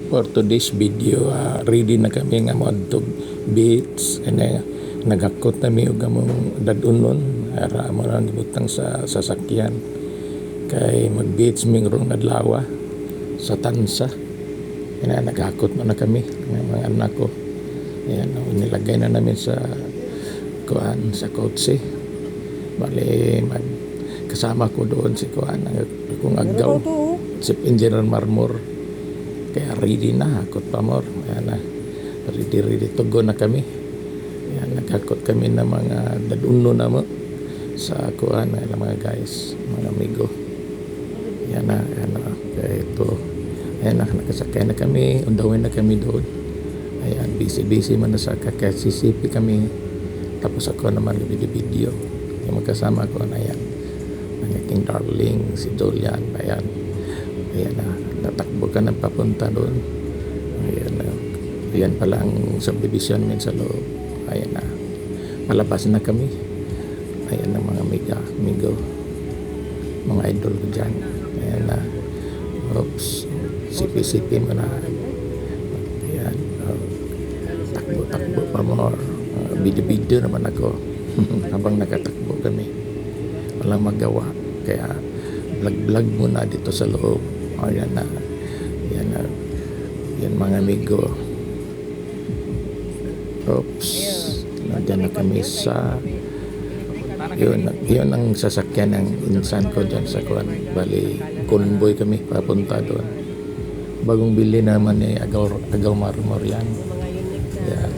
For today's video, ready na kami nga modtog beach. Naghakot kami og among dadunon ara mo lang gibutang sa sasakyan. Kay mag-beach ming ron adlaw sa Tansa. Naghakot mo na kami ng mga anak ko. Ayan, nilagay na namin sa kuan sa kotse. Bale kasama ko doon si kuan kung agdaw si Engineer Marmor. Kaya ready na, hakot pa more. Ayan na, ready to go na kami. Ayan, naghakot kami ng mga daduno na mo sa kuan ng mga guys, mga amigo. Ayan na. Kaya ito, ayan na, nakasakay na kami, undawin na kami doon. Ayan, busy man na sa kakasisipi kami. Tapos ako naman video. Yung magkasama ko na yan. Ang aking darling, si Julian. Ayan na, natakbo ka ng papunta doon. Ayan pala ang subdivision min sa loob. Ayan na, palabas na kami. Ayan na mga amigo, mga idol ko dyan. Ayan na, oops, sipi mo na. Ayan, takbo pa more. Video naman ako habang nakatakbo kami. Walang magawa, kaya vlog muna dito sa loob. Ayan na, yan mga amigo. Oops, nandiyan na kami sa yun ang sasakyan ng insan ko dyan sa kuan. Bali, convoy kami papunta doon. Bagong bili naman ni Agaw Marmor yan. Yan.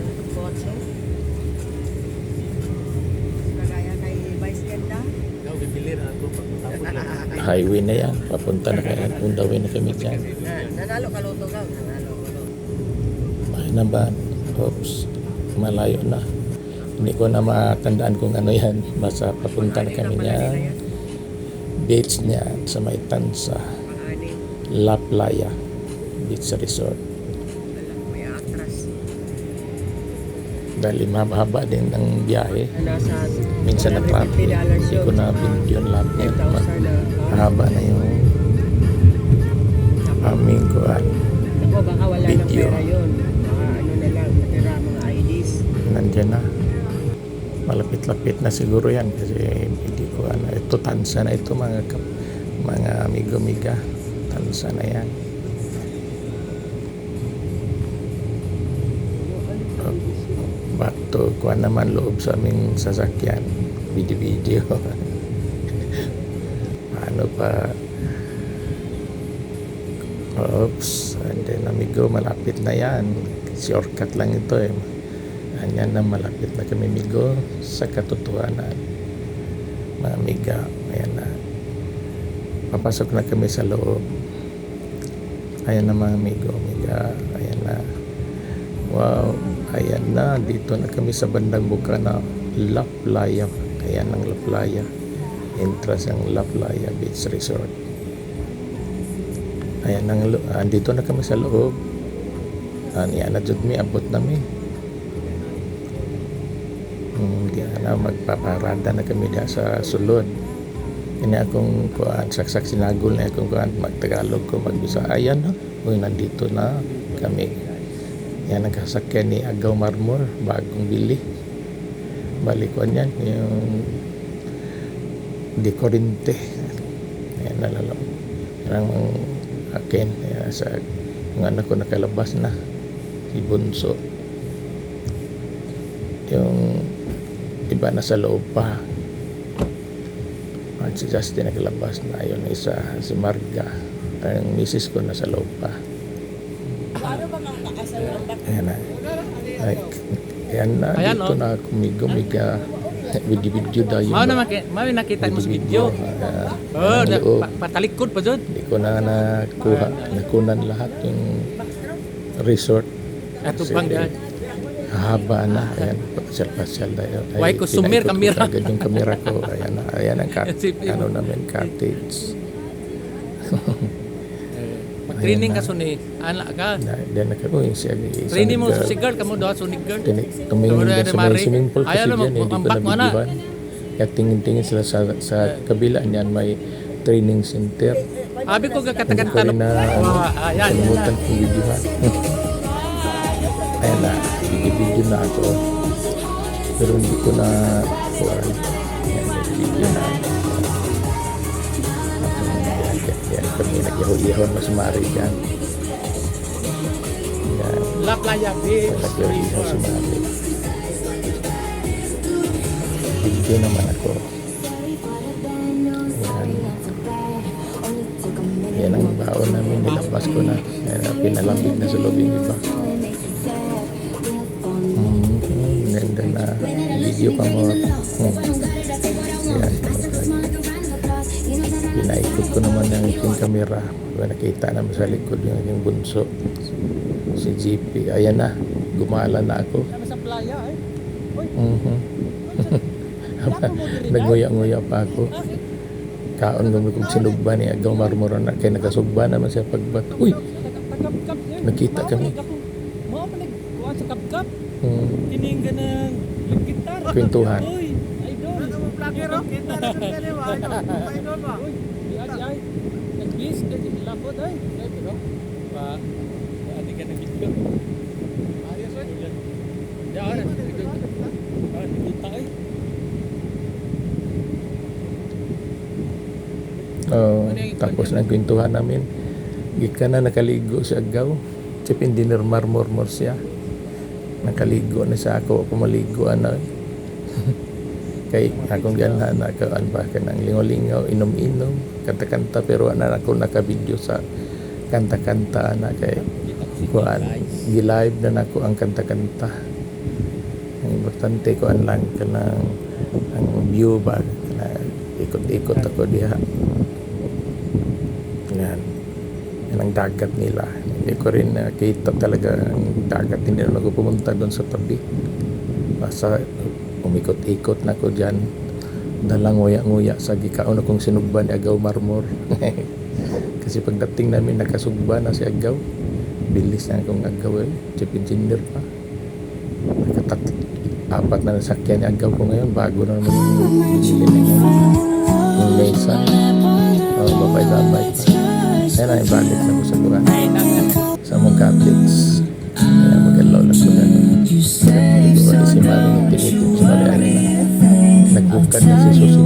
Highway na yan, papunta na kaya undawin na kami dyan. Nanalo ka luto ka. Bahay na ba? Oops, malayo na. Hindi ko na matandaan kung ano yan. Basta papunta na kami niyan. Beach niya sa may Tansa, La Playa Beach Resort. Dahil mahaba din ang biyahe. Minsan na traffic. Hindi ko na video lahat niya. Mahaba na yung aming kuhan video. Nandiyan na. Malapit-lapit na siguro yan kasi hindi ko ito Tansa na ito mga amigo-miga. Tansa na yan. Bato kuha naman loob sa aming sasakyan. Video. Paano pa? Oops, and then amigo, malapit na yan. Shortcut lang ito eh. Ayan na, malapit na kami amigo sa katotohanan. Mga amiga, ayan na. Papasok na kami sa loob. Ayan na mga amigo, ayan na. Wow, ayan na, dito na kami sa bandang buka na La Playa. Ayan ang La Playa. Entrance ang La Playa Beach Resort. Ayan andito na kami sa loob. Ayan na dyan abot namin. Magpaparada na kami diya sa sulod. Ini akong saksak sinagol na akong magtagalog ko magbisa. Ayan na, nandito na kami. Yan ang kasakyan ni Agaw Marmor, bagong bili. Balikuan yan, yung di Corinte. Yan nalalo. Yan ang akin, sa mga anak ko nakalabas na. Si Bunso. Yung iba na sa loob pa. Si Justin nakalabas na. Yun isa, si Marga. Ang misis ko na sa loob pa. Ayan na. Ayan na. Dito na kumigo-miga. Video dahil. Mau nakita mo sa video. Patalikod pa dyan. Hindi ko na nakunan lahat yung resort. Ato pang dyan. Haba na. Ayan. Pasyal dahil. Why ko sumir kamera. Agad yung kamera ko. Ayan ang cottage. Training ka suni anak ka. Then nakakuha siya. Training mo sa sigar kamo daw sunig girl. Tumingin din sa mga swimming pool kasi Ayaw dyan. Hindi ko ambak mo na. nabigyan. Kaya tingin-tingin sila sa kabila niyan may training center. Abi ko Hindi ko gakatakanta rin na Ayan. kalimutan kong video ha. Ayan na, video na ako. Pero hindi ko na kuhan. Ayan, may video na. Ayan, kami nag-ihon mas mari dyan. Ayan, La Playa Beach. nag-ihon si mari. Video naman ako. Ayan. Yan ang baon namin, nilabas ko na. Pinalambig na sa loob yung iba. Ganda na video pa mo. Yan. Pinaikot ko naman yung aking camera. Nakita naman sa likod yung aking bunso. Si GP. Ayan na. Gumala na ako. Sa playa Naguya-nguya pa ako. Kaon kami kung sinugba ni Agaw Marmora na kaya nagasugba naman siya pagbat. Uy! Nakita kami. Mo pa nagkuha sa kapkap. Hmm, Kining ganang gitar. Kwentuhan. Uy, idol. Vlogger oh. Kita na sa kanya ba? Idol ba? Uy, ay. Nag-bis ka din lapod ay. Ay pero pa adi ka nag-video. Ayos ay. Ya ara. Kita ay. Oh, tapos ng kwentuhan namin. Gika na nakaligo si Agaw. Sipin dinner marmor siya. Nakaligo na siya ako. Ako maligo na. Kay akong gana na kaan ba ka ng lingaw-lingaw, inom-inom, kanta-kanta pero na ako nakabidyo sa kanta-kanta na kay kuan gi-live na nako ang kanta-kanta. Ang importante ko lang kanang ang view ba na ikot-ikot ako diha. Yan. Yan ang dagat nila. Hindi ko rin nakita talaga ang dagat. Hindi na ako pumunta doon sa tabi. Basta umikot-ikot na ko dyan. Dalang nguya-nguya sa gikaon akong sinugba ni Agaw Marmor. Kasi pagdating namin nakasugba na si Agaw. Bilis na akong Agaw eh. Chip engineer pa. Apat na nasakyan ni Agaw ko ngayon. Bago na naman yung mesa. Babay-babay pa. Kaya na ibalik na ko sa buwan. Sa mong catholics. Kaya magalaw lang ko na. Pagkakaligo ko si Mari ng tinitip si Mariana na. Nagbukad na si Susi.